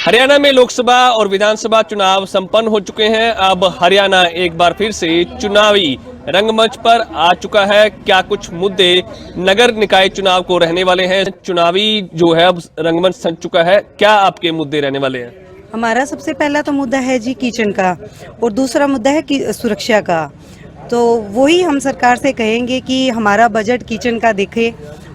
हरियाणा में लोकसभा और विधानसभा चुनाव संपन्न हो चुके हैं। अब हरियाणा एक बार फिर से चुनावी रंगमंच पर आ चुका है। क्या कुछ मुद्दे नगर निकाय चुनाव को रहने वाले हैं? चुनावी जो है अब रंगमंच सज चुका है। क्या आपके मुद्दे रहने वाले हैं? हमारा सबसे पहला तो मुद्दा है जी किचन का, और दूसरा मुद्दा है कि सुरक्षा का। तो वही हम सरकार से कहेंगे कि हमारा बजट किचन का देखे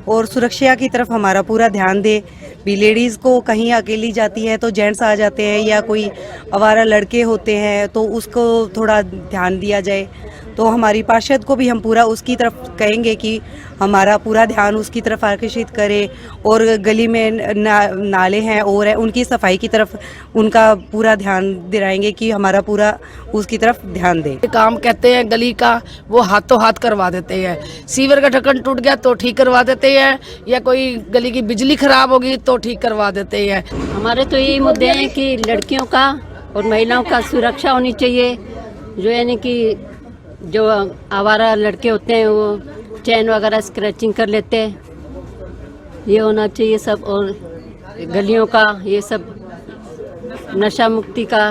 और सुरक्षा की तरफ हमारा पूरा ध्यान दे। भी लेडीज़ को कहीं अकेली जाती है तो जेंट्स आ जाते हैं या कोई आवारा लड़के होते हैं, तो उसको थोड़ा ध्यान दिया जाए। तो हमारी पार्षद को भी हम पूरा उसकी तरफ कहेंगे कि हमारा पूरा ध्यान उसकी तरफ आकर्षित करे, और गली में नाले हैं और है उनकी सफाई की तरफ उनका पूरा ध्यान दिलाएंगे कि हमारा पूरा उसकी तरफ ध्यान दे। काम कहते हैं गली का, वो हाथों हाथ करवा देते हैं। सीवर का ढक्कन टूट गया तो ठीक करवा देते हैं, या कोई गली की बिजली खराब होगी तो ठीक करवा देते हैं। हमारे तो यही मुद्दे हैं कि लड़कियों का और महिलाओं का सुरक्षा होनी चाहिए। जो यानी कि जो आवारा लड़के होते हैं वो चैन वगैरह स्क्रैचिंग कर लेते हैं, ये होना चाहिए सब। और गलियों का ये सब नशा मुक्ति का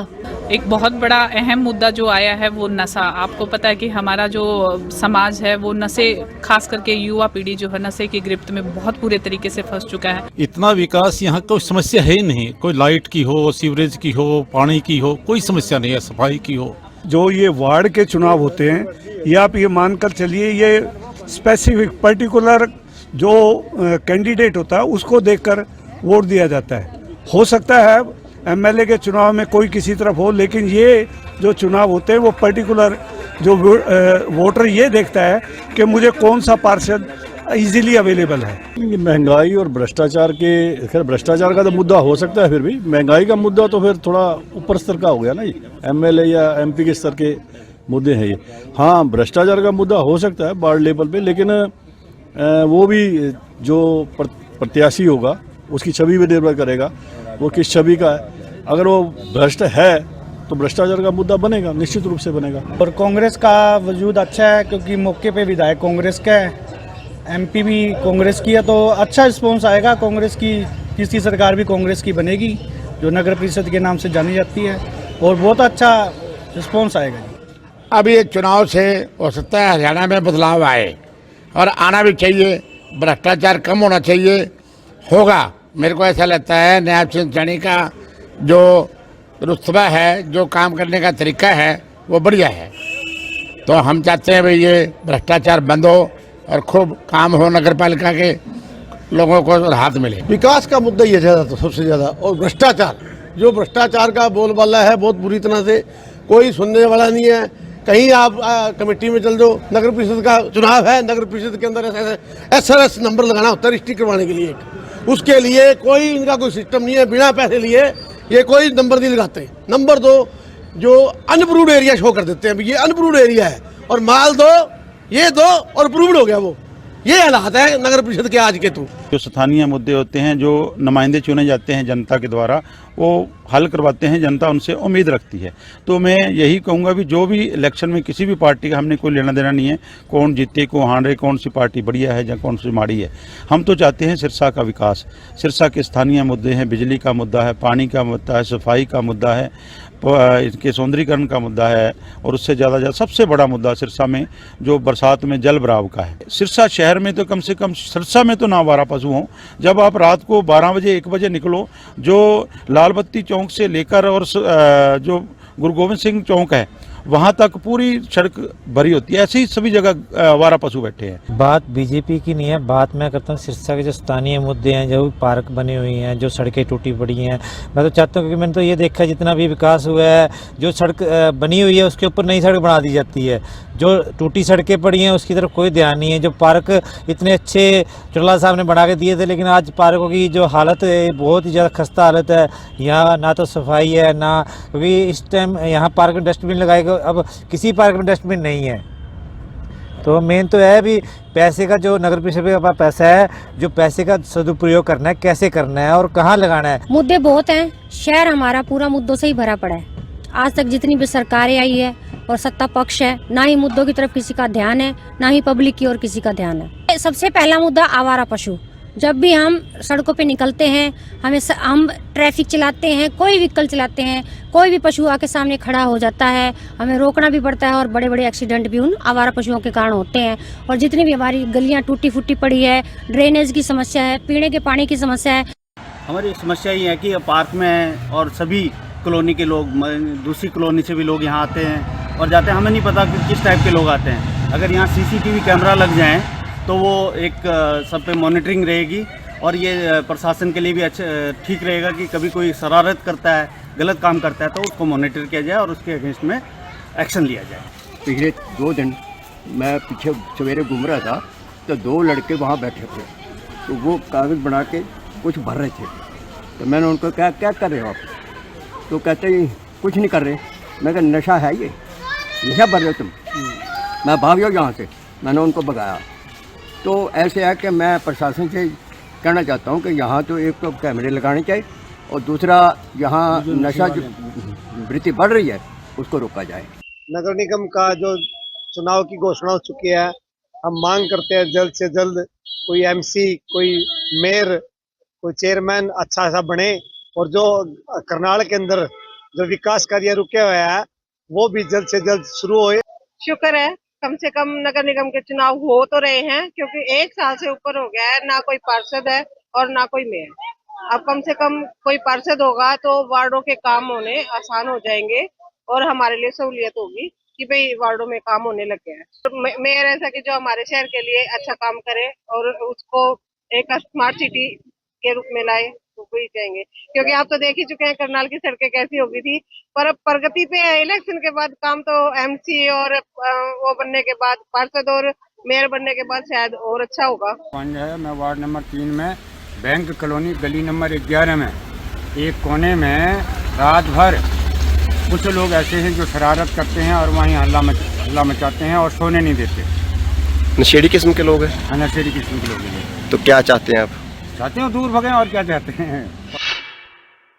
एक बहुत बड़ा अहम मुद्दा जो आया है वो नशा। आपको पता है कि हमारा जो समाज है वो नशे, खास करके युवा पीढ़ी जो है नशे की गिरफ्त में बहुत पूरे तरीके से फंस चुका है। इतना विकास यहाँ कोई समस्या है ही नहीं। कोई लाइट की हो, सीवरेज की हो, पानी की हो, कोई समस्या नहीं है, सफाई की हो। जो ये वार्ड के चुनाव होते हैं, ये आप ये मानकर चलिए, ये स्पेसिफिक पर्टिकुलर जो कैंडिडेट होता है उसको देखकर वोट दिया जाता है। हो सकता है एमएलए के चुनाव में कोई किसी तरफ हो, लेकिन ये जो चुनाव होते हैं वो पर्टिकुलर जो वोटर ये देखता है कि मुझे कौन सा पार्षद इजीली अवेलेबल है। महंगाई और भ्रष्टाचार के, खैर भ्रष्टाचार का तो मुद्दा हो सकता है, फिर भी महंगाई का मुद्दा तो फिर थोड़ा ऊपर स्तर का हो गया ना, ये एमएलए या एमपी के स्तर के मुद्दे हैं ये। हाँ, भ्रष्टाचार का मुद्दा हो सकता है वार्ड लेवल पे, लेकिन वो भी जो प्रत्याशी होगा उसकी छवि पे निर्भर करेगा, वो किस छवि का है। अगर वो भ्रष्ट है तो भ्रष्टाचार का मुद्दा बनेगा, निश्चित रूप से बनेगा। और कांग्रेस का वजूद अच्छा है, क्योंकि मौके पे विधायक कांग्रेस का है, एमपी भी कांग्रेस की है, तो अच्छा रिस्पॉन्स आएगा। कांग्रेस की तीसरी सरकार भी कांग्रेस की बनेगी, जो नगर परिषद के नाम से जानी जाती है, और बहुत अच्छा रिस्पॉन्स आएगा। अभी ये चुनाव से हो सकता है हरियाणा में बदलाव आए, और आना भी चाहिए। भ्रष्टाचार कम होना चाहिए, होगा। मेरे को ऐसा लगता है नायब सिंह सैनी का जो रुतबा है, जो काम करने का तरीका है वो बढ़िया है। तो हम चाहते हैं भाई ये भ्रष्टाचार बंद हो और खूब काम हो, नगर पालिका के लोगों को राहत मिले। विकास का मुद्दा ये ज़्यादा तो सबसे ज़्यादा, और भ्रष्टाचार, जो भ्रष्टाचार का बोलबाला है बहुत बुरी तरह से, कोई सुनने वाला नहीं है। कहीं आप कमेटी में चल दो, नगर परिषद का चुनाव है, नगर परिषद के अंदर SRS नंबर लगाना होता है रजिस्ट्री करवाने के लिए, उसके लिए कोई इनका कोई सिस्टम नहीं है। बिना पैसे लिए ये कोई नंबर नहीं लगाते। नंबर 2 जो अनप्रूव्ड एरिया शो कर देते हैं, ये अनप्रूव्ड एरिया है, और माल दो, ये दो और अप्रूव्ड हो गया वो। ये हालात है नगर परिषद के आज के। तो जो स्थानीय मुद्दे होते हैं, जो नुमाइंदे चुने जाते हैं जनता के द्वारा, वो हल करवाते हैं, जनता उनसे उम्मीद रखती है। तो मैं यही कहूँगा भी जो भी इलेक्शन में किसी भी पार्टी का हमने कोई लेना देना नहीं है, कौन जीते कौन हारे, कौन सी पार्टी बढ़िया है या कौन सी माड़ी है। हम तो चाहते हैं सिरसा का विकास। सिरसा के स्थानीय मुद्दे हैं, बिजली का मुद्दा है, पानी का मुद्दा है, सफाई का मुद्दा है, इसके सौंदर्यीकरण का मुद्दा है, और उससे ज़्यादा सबसे बड़ा मुद्दा सिरसा में जो बरसात में जल भराव का है। सिरसा शहर में तो कम से कम, सिरसा में तो ना आवारा पशु हों। जब आप रात को 12 बजे 1 बजे निकलो, जो लाल बत्ती चौक से लेकर और जो गुरु गोविंद सिंह चौक है वहाँ तक पूरी सड़क भरी होती है। ऐसे ही सभी जगह आवारा पशु बैठे हैं। बात बीजेपी की नहीं है, बात मैं करता हूँ सिरसा के जो स्थानीय मुद्दे हैं, जो पार्क बनी हुई हैं, जो सड़कें टूटी पड़ी हैं। मैं तो चाहता हूँ, क्योंकि मैंने तो ये देखा जितना भी विकास हुआ है, जो सड़क बनी हुई है उसके ऊपर नई सड़क बना दी जाती है, जो टूटी सड़कें पड़ी हैं उसकी तरफ कोई ध्यान नहीं है। जो पार्क इतने अच्छे चुटला साहब ने बना के दिए थे, लेकिन आज पार्कों की जो हालत है बहुत ही ज़्यादा खस्ता हालत है। यहाँ ना तो सफाई है ना, क्योंकि इस टाइम यहाँ पार्क में डस्टबिन लगाए गए, अब किसी पार्क में डस्टबिन नहीं है। तो मेन तो है भी पैसे का, जो नगर परिषद के पास पैसा है, जो पैसे का सदुपयोग करना है, कैसे करना है और कहाँ लगाना है। मुद्दे बहुत हैं, शहर हमारा पूरा मुद्दों से ही भरा पड़ा है। आज तक जितनी भी सरकारें आई है और सत्ता पक्ष है, ना ही मुद्दों की तरफ किसी का ध्यान है, ना ही पब्लिक की ओर किसी का ध्यान है। सबसे पहला मुद्दा आवारा पशु। जब भी हम सड़कों पे निकलते हैं, हम ट्रैफिक चलाते हैं, कोई व्हीकल चलाते हैं, कोई भी पशु आके सामने खड़ा हो जाता है, हमें रोकना भी पड़ता है और बड़े बड़े एक्सीडेंट भी उन आवारा पशुओं के कारण होते हैं। और जितनी भी हमारी गलियां टूटी फूटी पड़ी है, ड्रेनेज की समस्या है, पीने के पानी की समस्या है। हमारी समस्या ये है कि पार्क में और सभी कॉलोनी के लोग, दूसरी कॉलोनी से भी लोग यहाँ आते हैं और जाते हैं, हमें नहीं पता कि किस टाइप के लोग आते हैं। अगर यहाँ सीसीटीवी कैमरा लग जाएं तो वो एक सब पे मॉनिटरिंग रहेगी और ये प्रशासन के लिए भी अच्छा ठीक रहेगा कि कभी कोई शरारत करता है, गलत काम करता है तो उसको मॉनिटर किया जाए और उसके अगेंस्ट में एक्शन लिया जाए। पिछले 2 दिन मैं पीछे सवेरे घूम रहा था तो 2 लड़के वहाँ बैठे थे, तो वो कागज़ बना के कुछ भर रहे थे। तो मैंने उनको क्या क्या कर रहे हो आप? तो कहते हैं कुछ नहीं कर रहे। मैं कहा नशा है ये, नशा भर रहे हो तुम? मैं भाग जाओ यहाँ से, मैंने उनको भगाया। तो ऐसे है कि मैं प्रशासन से कहना चाहता हूँ कि यहाँ तो एक तो कैमरे लगाने चाहिए और दूसरा यहाँ नशा जो वृत्ति बढ़ रही है उसको रोका जाए। नगर निगम का जो चुनाव की घोषणा हो चुकी है, हम मांग करते हैं जल्द से जल्द कोई एमसी, कोई मेयर, कोई चेयरमैन अच्छा सा बने और जो करनाल के अंदर जो विकास कार्य रुके हुए हैं वो भी जल्द से जल्द शुरू हो। शुक्र है कम से कम नगर निगम के चुनाव हो तो रहे हैं, क्योंकि 1 साल से ऊपर हो गया है, ना कोई पार्षद है और ना कोई मेयर। अब कम से कम कोई पार्षद होगा तो वार्डों के काम होने आसान हो जाएंगे और हमारे लिए सहूलियत होगी कि भाई वार्डों में काम होने लग गया है। तो मेयर ऐसा कि जो हमारे शहर के लिए अच्छा काम करे और उसको एक स्मार्ट सिटी के रूप में लाए, तो वही चाहेंगे। क्योंकि आप तो देख ही चुके हैं करनाल की सड़कें कैसी हो गई थी, पर अब प्रगति पे है। इलेक्शन के बाद काम तो एमसी और वो बनने के बाद, पार्षद और मेयर बनने के बाद शायद और अच्छा होगा। मैं वार्ड नंबर 3 में बैंक कॉलोनी गली नंबर 11 में एक कोने में रात भर कुछ लोग ऐसे हैं जो शरारत करते हैं और वहीं हल्ला मचाते हैं और सोने नहीं देते। नशेड़ी किस्म के लोग हैं? नशेड़ी किस्म के लोग हैं। तो क्या चाहते हैं आप? चाहते हैं दूर भगें और क्या चाहते हैं।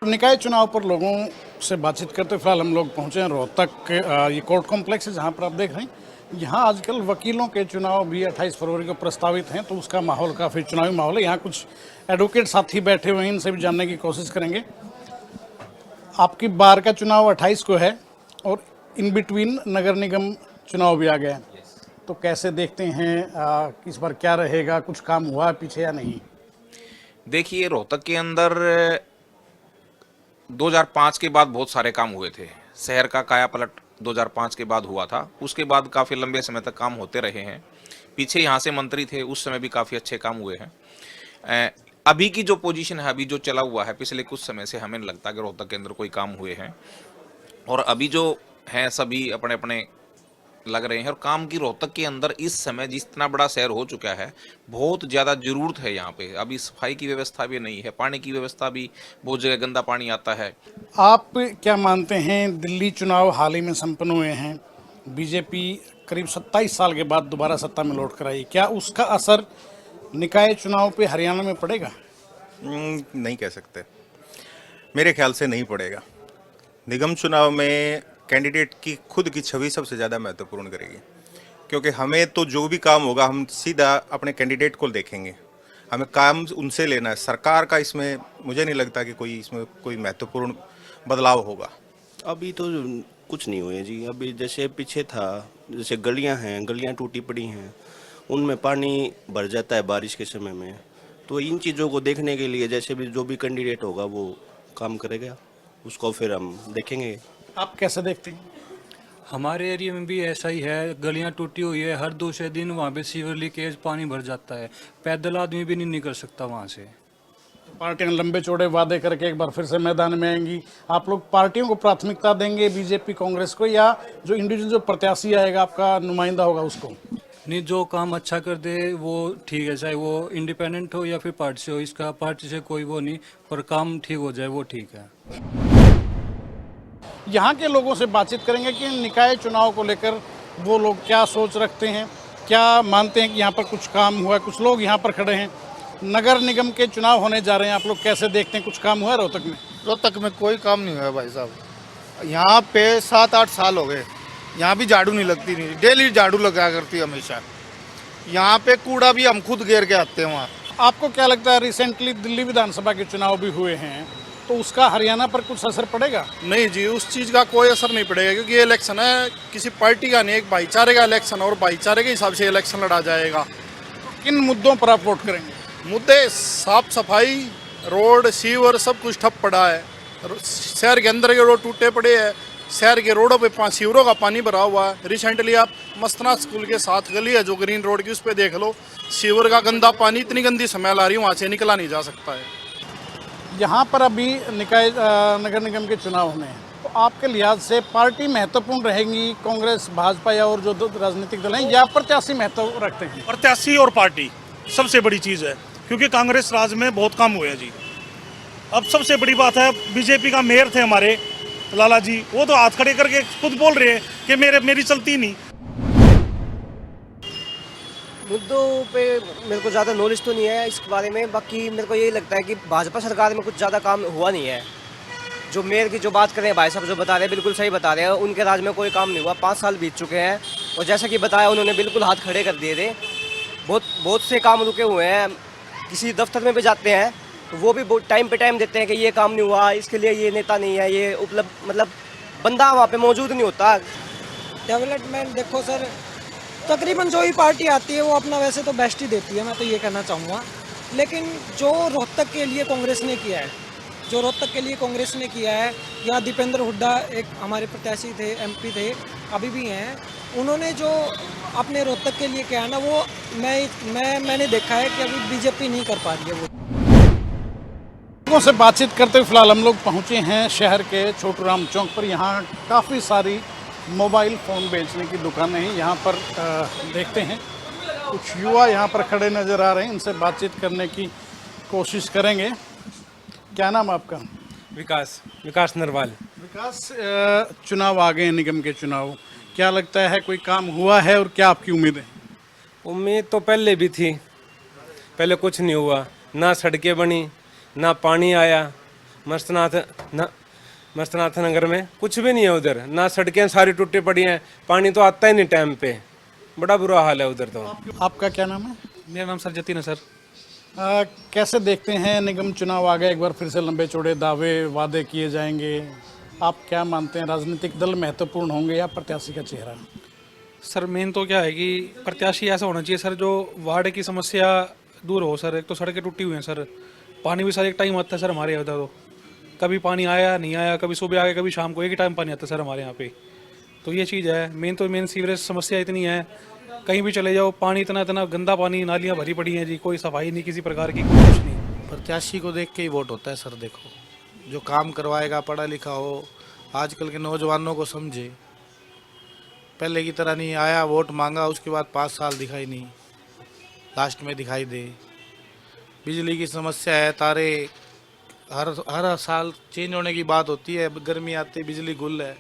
निकाय चुनाव पर लोगों से बातचीत करते फिलहाल हम लोग पहुंचे हैं रोहतक के ये कोर्ट कॉम्प्लेक्स है जहां पर आप देख रहे हैं यहाँ आजकल वकीलों के चुनाव भी 28 फरवरी को प्रस्तावित हैं, तो उसका माहौल काफ़ी चुनावी माहौल है। यहाँ कुछ एडवोकेट साथी बैठे हुए हैं, इनसे भी जानने की कोशिश करेंगे। आपकी बार का चुनाव 28 को है और इन बिटवीन नगर निगम चुनाव भी आ गया है, तो कैसे देखते हैं इस बार क्या रहेगा? कुछ काम हुआ है पीछे या नहीं? देखिए, रोहतक के अंदर 2005 के बाद बहुत सारे काम हुए थे। शहर का काया पलट 2005 के बाद हुआ था, उसके बाद काफ़ी लंबे समय तक काम होते रहे हैं। पीछे यहाँ से मंत्री थे, उस समय भी काफ़ी अच्छे काम हुए हैं। अभी की जो पोजीशन है, अभी जो चला हुआ है, पिछले कुछ समय से हमें लगता है कि रोहतक के अंदर कोई काम हुए हैं और अभी जो हैं सभी अपने अपने लग रहे हैं। और काम की रोहतक के अंदर इस समय जितना बड़ा शहर हो चुका है, बहुत ज़्यादा ज़रूरत है यहाँ पे। अभी सफाई की व्यवस्था भी नहीं है, पानी की व्यवस्था भी, बहुत जगह गंदा पानी आता है। आप क्या मानते हैं, दिल्ली चुनाव हाल ही में संपन्न हुए हैं, बीजेपी करीब 27 साल के बाद दोबारा सत्ता में लौट कर आई, क्या उसका असर निकाय चुनाव पे हरियाणा में पड़ेगा? नहीं कह सकते, मेरे ख्याल से नहीं पड़ेगा। निगम चुनाव में कैंडिडेट की खुद की छवि सबसे ज़्यादा महत्वपूर्ण करेगी, क्योंकि हमें तो जो भी काम होगा हम सीधा अपने कैंडिडेट को देखेंगे, हमें काम उनसे लेना है। सरकार का इसमें मुझे नहीं लगता कि इसमें कोई महत्वपूर्ण बदलाव होगा। अभी तो कुछ नहीं हुए जी। अभी जैसे पीछे था, जैसे गलियां हैं, गलियां टूटी पड़ी हैं, उनमें पानी भर जाता है बारिश के समय में। तो इन चीज़ों को देखने के लिए जैसे भी जो भी कैंडिडेट होगा वो काम करेगा, उसको फिर हम देखेंगे। आप कैसे देखते हैं? हमारे एरिया में भी ऐसा ही है, गलियां टूटी हुई है, हर दूसरे दिन वहाँ पे सीवर लीकेज, पानी भर जाता है, पैदल आदमी भी नहीं निकल सकता वहाँ से। पार्टियां लंबे चौड़े वादे करके एक बार फिर से मैदान में आएंगी। आप लोग पार्टियों को प्राथमिकता देंगे, बीजेपी कांग्रेस को, या जो इंडिविजुअल जो प्रत्याशी आएगा आपका नुमाइंदा होगा उसको? नहीं, जो काम अच्छा कर दे वो ठीक है, चाहे वो इंडिपेंडेंट हो या फिर पार्टी से हो, इसका पार्टी से कोई वो नहीं, पर काम ठीक हो जाए वो ठीक है। यहाँ के लोगों से बातचीत करेंगे कि निकाय चुनाव को लेकर वो लोग क्या सोच रखते हैं, क्या मानते हैं कि यहाँ पर कुछ काम हुआ है। कुछ लोग यहाँ पर खड़े हैं, नगर निगम के चुनाव होने जा रहे हैं, आप लोग कैसे देखते हैं? कुछ काम हुआ है रोहतक में? रोहतक में कोई काम नहीं हुआ भाई साहब। यहाँ पे 7-8 साल हो गए, यहाँ भी झाड़ू नहीं लगती, नहीं डेली झाड़ू लगा करती हमेशा। यहाँ पे कूड़ा भी हम खुद घेर के आते हैं वहाँ। आपको क्या लगता है, रिसेंटली दिल्ली विधानसभा के चुनाव भी हुए हैं, तो उसका हरियाणा पर कुछ असर पड़ेगा? नहीं जी, उस चीज़ का कोई असर नहीं पड़ेगा, क्योंकि ये इलेक्शन है किसी पार्टी का नहीं, एक भाईचारे का इलेक्शन और भाईचारे के हिसाब से इलेक्शन लड़ा जाएगा। किन मुद्दों पर आप वोट करेंगे? मुद्दे साफ सफाई, रोड, सीवर सब कुछ ठप पड़ा है। शहर के अंदर के रोड टूटे पड़े हैं, शहर के रोडों पे सीवरों का पानी भरा हुआ है। रिसेंटली आप मस्तना स्कूल के साथ गली है जो ग्रीन रोड की, उस पर देख लो, सीवर का गंदा पानी, इतनी गंदी स्मेल आ रही है, वहाँ से निकला नहीं जा सकता है। यहाँ पर अभी नगर निगम के चुनाव होने हैं, तो आपके लिहाज से पार्टी महत्वपूर्ण रहेंगी, कांग्रेस, भाजपा या और जो राजनीतिक दल हैं, या प्रत्याशी महत्व रखते हैं? प्रत्याशी और पार्टी सबसे बड़ी चीज़ है, क्योंकि कांग्रेस राज में बहुत कम हुए हैं जी। अब सबसे बड़ी बात है, बीजेपी का मेयर थे हमारे लाला जी, वो तो हाथ खड़े करके खुद बोल रहे हैं कि मेरी चलती नहीं। मुद्दों पे मेरे को ज़्यादा नॉलेज तो नहीं है इस बारे में, बाकी मेरे को यही लगता है कि भाजपा सरकार में कुछ ज़्यादा काम हुआ नहीं है। जो मेयर की जो बात कर रहे हैं भाई साहब, जो बता रहे हैं बिल्कुल सही बता रहे हैं, उनके राज में कोई काम नहीं हुआ। 5 साल बीत चुके हैं और जैसा कि बताया उन्होंने बिल्कुल हाथ खड़े कर दिए थे। बहुत से काम रुके हुए हैं। किसी दफ्तर में भी जाते हैं तो वो भी टाइम पे टाइम देते हैं कि ये काम नहीं हुआ, इसके लिए ये नेता नहीं है, ये उपलब्ध, मतलब बंदा वहाँ पे मौजूद नहीं होता। डेवलपमेंट देखो सर, तकरीबन जो भी पार्टी आती है वो अपना वैसे तो बेस्ट ही देती है, मैं तो ये कहना चाहूँगा। लेकिन जो रोहतक के लिए कांग्रेस ने किया है, या दीपेंद्र हुड्डा एक हमारे प्रत्याशी थे, एमपी थे, अभी भी हैं, उन्होंने जो अपने रोहतक के लिए किया है ना, वो मैंने देखा है कि अभी बीजेपी नहीं कर पा रही है। वो लोगों से बातचीत करते हुए फिलहाल हम लोग पहुँचे हैं शहर के छोटूराम चौक पर। यहाँ काफ़ी सारी मोबाइल फ़ोन बेचने की दुकानें हैं। यहाँ पर देखते हैं कुछ युवा यहाँ पर खड़े नज़र आ रहे हैं, इनसे बातचीत करने की कोशिश करेंगे। क्या नाम आपका? विकास नरवाल। विकास, चुनाव आ गए, निगम के चुनाव, क्या लगता है कोई काम हुआ है और क्या आपकी उम्मीद है? उम्मीद तो पहले भी थी, पहले कुछ नहीं हुआ, ना सड़कें बनी, ना पानी आया। मस्तनाथ नगर में कुछ भी नहीं है उधर, ना सड़कें सारी टूटी पड़ी हैं, पानी तो आता ही नहीं टाइम पे, बड़ा बुरा हाल है उधर। तो आपका क्या नाम है? मेरा नाम सर जतीन है सर। कैसे देखते हैं, निगम चुनाव आ गए, एक बार फिर से लंबे चौड़े दावे वादे किए जाएंगे, आप क्या मानते हैं, राजनीतिक दल महत्वपूर्ण होंगे या प्रत्याशी का चेहरा? सर मेन तो क्या है कि प्रत्याशी ऐसा होना चाहिए सर जो वार्ड की समस्या दूर हो सर। एक तो सड़कें टूटी हुई हैं सर, पानी भी सर एक टाइम आता है सर हमारे यहाँ, तो कभी पानी आया नहीं आया, कभी सुबह आ गया, कभी शाम को, एक ही टाइम पानी आता है सर हमारे यहाँ पे। तो ये चीज़ है मेन सीवरेज समस्या इतनी है, कहीं भी चले जाओ पानी इतना गंदा पानी, नालियाँ भरी पड़ी हैं जी, कोई सफाई नहीं किसी प्रकार की, कुछ नहीं। प्रत्याशी को देख के ही वोट होता है सर। देखो जो काम करवाएगा, पढ़ा लिखा हो, आजकल के नौजवानों को समझे, पहले की तरह नहीं आया, वोट मांगा, उसके बाद 5 साल दिखाई नहीं, लास्ट में दिखाई दे। बिजली की समस्या है, तारे हर साल चेंज होने की बात होती है, गर्मी आती है बिजली गुल है।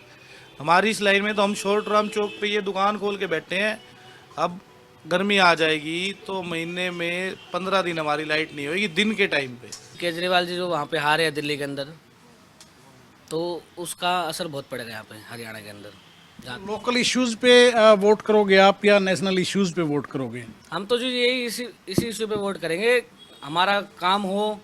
हमारी इस लाइन में तो हम छोटूराम चौक पे ये दुकान खोल के बैठे हैं, अब गर्मी आ जाएगी तो महीने में 15 दिन हमारी लाइट नहीं होगी दिन के टाइम पे। केजरीवाल जी जो वहाँ पे हारे हैं दिल्ली के अंदर, तो उसका असर बहुत पड़ेगा यहाँ पे हरियाणा के अंदर। लोकल इश्यूज पे वोट करोगे आप या नेशनल इश्यूज पे वोट करोगे? हम तो जो यही इसी इशू पे वोट करेंगे, हमारा काम हो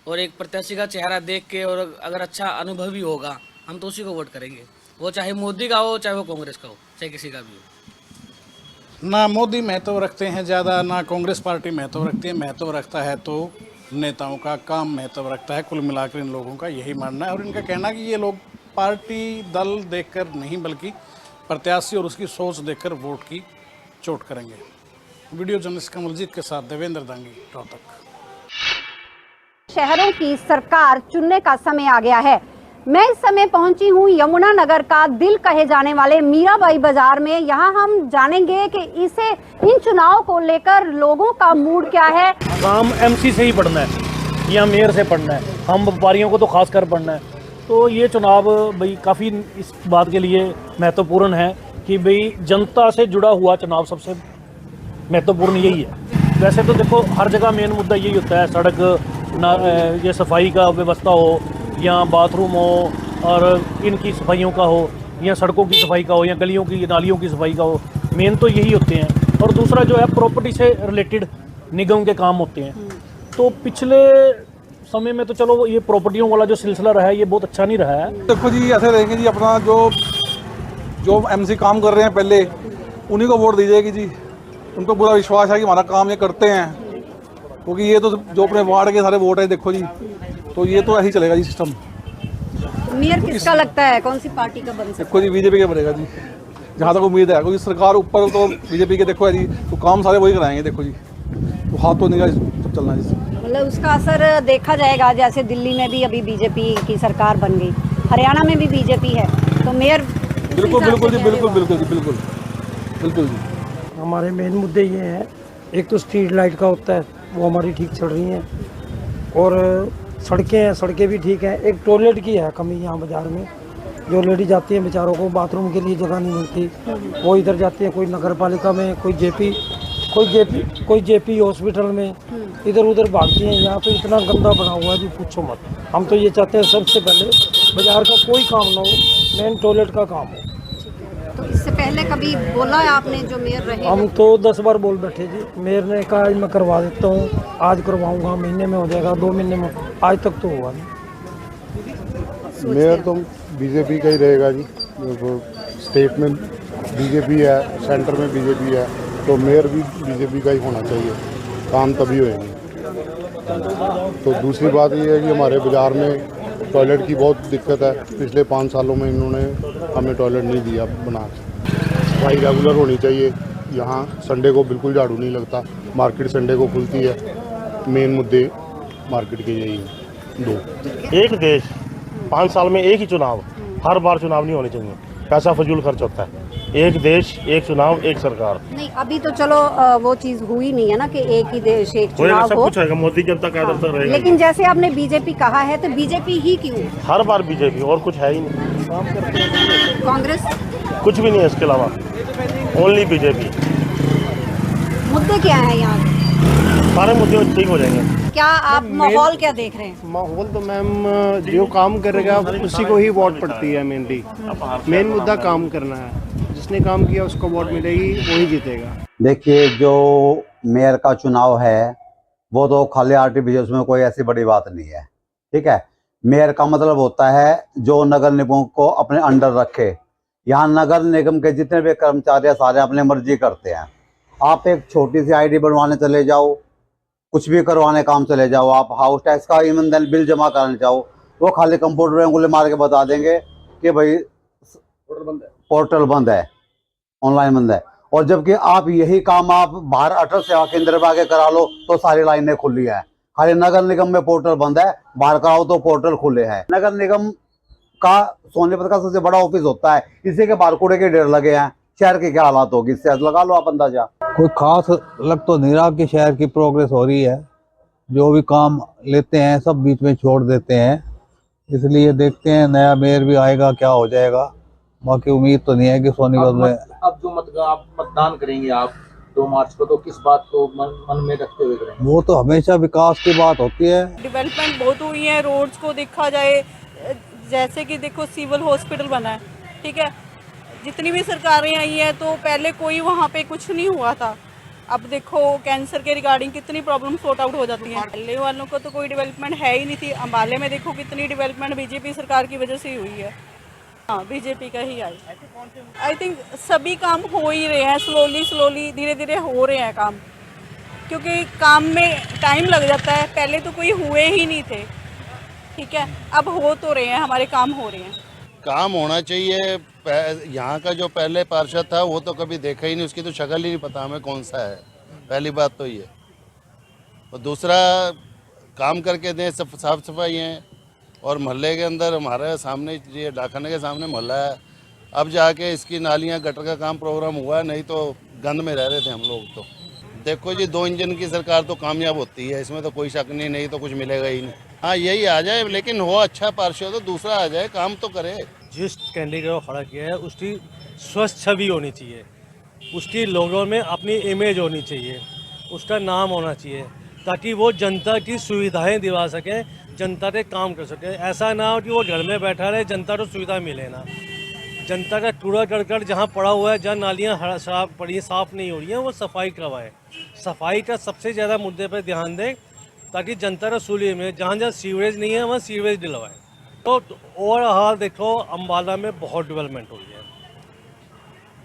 और एक प्रत्याशी का चेहरा देख के, और अगर अच्छा अनुभवी होगा हम तो उसी को वोट करेंगे, वो चाहे मोदी का हो, चाहे वो कांग्रेस का हो, चाहे किसी का भी हो। ना मोदी महत्व रखते हैं ज़्यादा, ना कांग्रेस पार्टी महत्व रखती है, महत्व रखता है तो नेताओं का काम महत्व रखता है। कुल मिलाकर इन लोगों का यही मानना है और इनका कहना है कि ये लोग पार्टी दल देखकर नहीं बल्कि प्रत्याशी और उसकी सोच देखकर वोट की चोट करेंगे। वीडियो जर्नलिस्ट कमलजीत के साथ देवेंद्र दांगी, रोहतक। शहरों की सरकार चुनने का समय आ गया है। मैं इस समय पहुंची हूं यमुना नगर का दिल कहे जाने वाले मीराबाई बाजार में। यहां हम जानेंगे कि इन चुनाव को लेकर लोगों का मूड क्या है। काम एमसी से ही पढ़ना है या मेयर से पढ़ना है, हम व्यापारियों को तो खास कर पढ़ना है। तो ये चुनाव भाई काफ़ी इस बात के लिए महत्वपूर्ण है कि भाई जनता से जुड़ा हुआ चुनाव सबसे महत्वपूर्ण यही है। वैसे तो देखो हर जगह मेन मुद्दा यही होता है, सड़क ये सफाई का व्यवस्था हो या बाथरूम हो और इनकी सफाइयों का हो या सड़कों की सफाई का हो या गलियों की नालियों की सफाई का हो, मेन तो यही होते हैं। और दूसरा जो है प्रॉपर्टी से रिलेटेड निगम के काम होते हैं, तो पिछले समय में तो चलो ये प्रॉपर्टियों वाला जो सिलसिला रहा है ये बहुत अच्छा नहीं रहा है। देखो जी ऐसे रहेंगे जी, अपना जो एमसी काम कर रहे हैं पहले उन्हीं को वोट दी जाएगी जी। उनको पूरा विश्वास है कि हमारा काम ये करते हैं, क्योंकि ये तो जो अपने वार्ड के सारे वोट है देखो जी, तो ये तो ऐसे ही चलेगा जी सिस्टम। मेयर किसका लगता है, कौन सी पार्टी का बन सकता है? देखो जी बीजेपी का बनेगा जी, जहाँ तक उम्मीद है, क्योंकि सरकार ऊपर तो बीजेपी के देखो है जी, तो काम सारे वही कराएंगे देखो जी, तो हाथ तो निगाह सब चलना है जी। मतलब उसका असर देखा जाएगा, जैसे दिल्ली में भी अभी बीजेपी की सरकार बन गई, हरियाणा में भी बीजेपी है, तो मेयर बिल्कुल बिल्कुल जी, बिल्कुल बिल्कुल जी, बिल्कुल बिल्कुल जी। हमारे मेन मुद्दे ये हैं, एक तो स्ट्रीट लाइट का होता है वो हमारी ठीक चल रही हैं, और सड़कें भी ठीक हैं। एक टॉयलेट की है कमी यहाँ बाज़ार में, जो लेडी जाती हैं बेचारों को बाथरूम के लिए जगह नहीं मिलती, वो इधर जाती हैं, कोई नगर पालिका में, कोई जेपी हॉस्पिटल में, इधर उधर भागती हैं। यहाँ पे इतना गंदा बना हुआ है जी पूछो मत। हम तो ये चाहते हैं सबसे पहले बाज़ार का कोई काम ना हो, मेन टॉयलेट का काम हो। तो इससे पहले कभी बोला है आपने जो मेयर रहे? हम तो 10 बार बोल बैठे जी, मेयर ने कहा आज मैं करवा देता हूँ, आज करवाऊँगा, महीने में हो जाएगा, 2 महीने में, आज तक तो हुआ नहीं। मेयर तो बीजेपी का ही रहेगा जी, स्टेट में बीजेपी है, सेंटर में बीजेपी है, तो मेयर भी बीजेपी का ही होना चाहिए, काम तभी होएंगे। तो दूसरी बात ये है कि हमारे बाज़ार में टॉयलेट की बहुत दिक्कत है, पिछले 5 सालों में इन्होंने हमें टॉयलेट नहीं दिया बना के। सफाई रेगुलर होनी चाहिए, यहाँ संडे को बिल्कुल झाड़ू नहीं लगता, मार्केट संडे को खुलती है। मेन मुद्दे मार्केट के यही हैं 2। एक देश 5 साल में एक ही चुनाव, हर बार चुनाव नहीं होने चाहिए, पैसा फजूल खर्च होता है। एक देश एक चुनाव एक सरकार। नहीं, अभी तो चलो वो चीज हुई नहीं है ना कि एक ही देश एक चुनाव सब हो, कुछ रहेगा, मोदी जनता का आदर तक रहेगा। लेकिन जैसे आपने बीजेपी कहा है, तो बीजेपी ही क्यों? हर बार बीजेपी, और कुछ है ही नहीं। कांग्रेस कुछ भी नहीं है इसके अलावा, ओनली बीजेपी। मुद्दे क्या है यहाँ के? सारे मुद्दे ठीक हो जाएंगे। क्या आप माहौल क्या देख रहे हैं? माहौल तो मैम जो काम करेगा उसी को ही वोट पड़ती है। मेनली मेन मुद्दा काम करना है, जिसने काम किया उसको वोट मिलेगी, वही जीतेगा। देखिए जो मेयर का चुनाव है वो तो खाली आर्टिफिशियल, उसमें कोई ऐसी बड़ी बात नहीं है, ठीक है। मेयर का मतलब होता है जो नगर निगम को अपने अंडर रखे। यहाँ नगर निगम के जितने भी कर्मचारी हैं सारे अपने मर्जी करते हैं। आप एक छोटी सी आईडी बनवाने चले जाओ, कुछ भी करवाने काम चले जाओ, आप हाउस टैक्स का ईंधन बिल जमा कराने जाओ, वो खाली कंप्यूटर में उंगली मार के बता देंगे कि भाई पोर्टल बंद है, ऑनलाइन बंद है। और जबकि आप यही काम आप बाहर अटल सेवा केंद्र में आके करा लो तो सारी लाइनें खुली हैं। खाली नगर निगम में पोर्टल बंद है, बाहर कराओ तो पोर्टल खुले हैं। नगर निगम का सोनीपत का सबसे बड़ा ऑफिस होता है, इसी के बाहर कूड़े के ढेर लगे हैं। शहर की क्या हालात होगी, इससे लगा लो आप अंदाजा। कोई खास लग तो नहीं रहा कि शहर की प्रोग्रेस हो रही है। जो भी काम लेते हैं सब बीच में छोड़ देते हैं, इसलिए देखते हैं नया मेयर भी आएगा क्या हो जाएगा। बाकी उम्मीद तो नहीं है कि सोनीपत में अब जो आप मतदान करेंगे आप 2 मार्च को, तो किस बात को मन में रखते हुए करेंगे? वो तो हमेशा विकास की बात होती है। डेवलपमेंट बहुत हुई है, रोड्स को देखा जाए, जैसे कि देखो सिविल हॉस्पिटल बना है, ठीक है। जितनी भी सरकारें आई हैं तो पहले कोई वहाँ पे कुछ नहीं हुआ था, अब देखो कैंसर के रिगार्डिंग कितनी प्रॉब्लम सॉर्ट आउट हो जाती हैं। पहले वालों को तो कोई डेवलपमेंट है ही नहीं थी। अम्बाले में देखो कितनी डेवलपमेंट बीजेपी सरकार की वजह से ही हुई है। हाँ, बीजेपी का ही आई। आई थिंक सभी काम हो ही रहे हैं, स्लोली धीरे धीरे हो रहे हैं काम, क्योंकि काम में टाइम लग जाता है। पहले तो कोई हुए ही नहीं थे, ठीक है, अब हो तो रहे हैं, हमारे काम हो रहे हैं। काम होना चाहिए। यहाँ का जो पहले पार्षद था वो तो कभी देखा ही नहीं, उसकी तो शक्ल ही नहीं पता हमें कौन सा है, पहली बात तो ये। और दूसरा काम करके दें, सब साफ सफाई है। और मोहल्ले के अंदर हमारे सामने ये डाकखाने के सामने मोहल्ला है, अब जाके इसकी नालियाँ गटर का काम प्रोग्राम हुआ, नहीं तो गंद में रह रहे थे हम लोग। तो देखो जी 2 इंजन की सरकार तो कामयाब होती है, इसमें तो कोई शक नहीं तो कुछ मिलेगा ही नहीं। हाँ यही आ जाए, लेकिन हो अच्छा पार्षद तो दूसरा आ जाए, काम तो करे। जिस कैंडिडेट को खड़ा किया है उसकी स्वस्थ छवि होनी चाहिए, उसकी लोगों में अपनी इमेज होनी चाहिए, उसका नाम होना चाहिए, ताकि वो जनता की सुविधाएं दिवा सकें, जनता के काम कर सकें। ऐसा ना हो कि वो घर में बैठा रहे, जनता को सुविधा मिले ना। जनता का कूड़ा करकट जहाँ पड़ा हुआ है, जहाँ नालियाँ साफ नहीं हो रही हैं, वो सफाई करवाएं। सफाई का सबसे ज़्यादा मुद्दे पर ध्यान दें, ताकि जनता रसूली में जहाँ जहाँ सीवरेज नहीं है वहाँ सीवरेज दिलवाए। तो ओवरऑल देखो अम्बाला में बहुत डेवलपमेंट हुई है।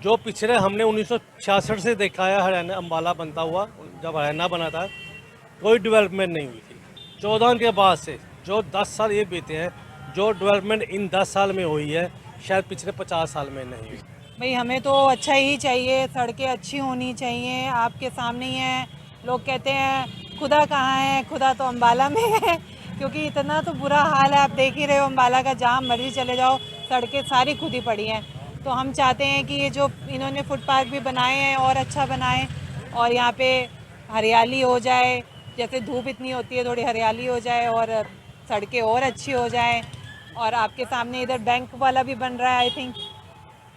जो पिछले हमने 1966 से देखा है हरियाणा अम्बाला बनता हुआ, जब हरियाणा बना था कोई डेवलपमेंट नहीं हुई थी। 14 के बाद से जो 10 साल ये बीते हैं, जो डेवलपमेंट इन 10 साल में हुई है शायद पिछले 50 साल में नहीं हुई। भाई हमें तो अच्छा ही चाहिए, सड़कें अच्छी होनी चाहिए। आपके सामने ही है, लोग कहते हैं खुदा कहाँ है, खुदा तो अम्बाला में है, क्योंकि इतना तो बुरा हाल है। आप देख ही रहे हो अम्बाला का, जहाँ मर्जी चले जाओ सड़कें सारी खुदी पड़ी हैं। तो हम चाहते हैं कि ये जो इन्होंने फुटपाथ भी बनाए हैं और अच्छा बनाएं, और यहाँ पे हरियाली हो जाए, जैसे धूप इतनी होती है थोड़ी हरियाली हो जाए और सड़कें और अच्छी हो जाए। और आपके सामने इधर बैंक वाला भी बन रहा है, आई थिंक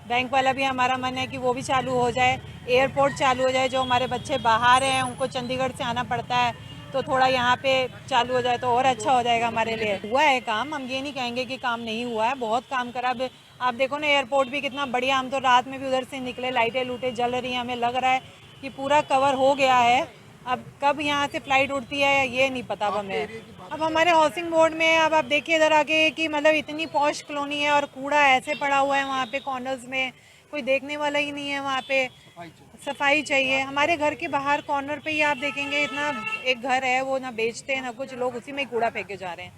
बैंक वाला भी हमारा मन है कि वो भी चालू हो जाए, एयरपोर्ट चालू हो जाए। जो हमारे बच्चे बाहर हैं उनको चंडीगढ़ से आना पड़ता है, तो थोड़ा यहाँ पे चालू हो जाए तो और अच्छा हो जाएगा हमारे लिए। हुआ है काम, हम ये नहीं कहेंगे कि काम नहीं हुआ है, बहुत काम करा। अब आप देखो ना एयरपोर्ट भी कितना बढ़िया, हम तो रात में भी उधर से निकले, लाइटें लूटें जल रही हैं, हमें लग रहा है कि पूरा कवर हो गया है। अब कब यहाँ से फ़्लाइट उड़ती है ये नहीं पता अब हमें। अब हमारे हाउसिंग बोर्ड में अब आप देखिए इधर आके कि मतलब इतनी पॉश कॉलोनी है और कूड़ा ऐसे पड़ा हुआ है वहाँ पे कॉर्नर्स में, कोई देखने वाला ही नहीं है वहाँ पे। सफाई चाहिए। हमारे घर के बाहर कॉर्नर पे ही आप देखेंगे इतना एक घर है, वो ना बेचते हैं ना कुछ, लोग उसी में कूड़ा फेंके जा रहे हैं।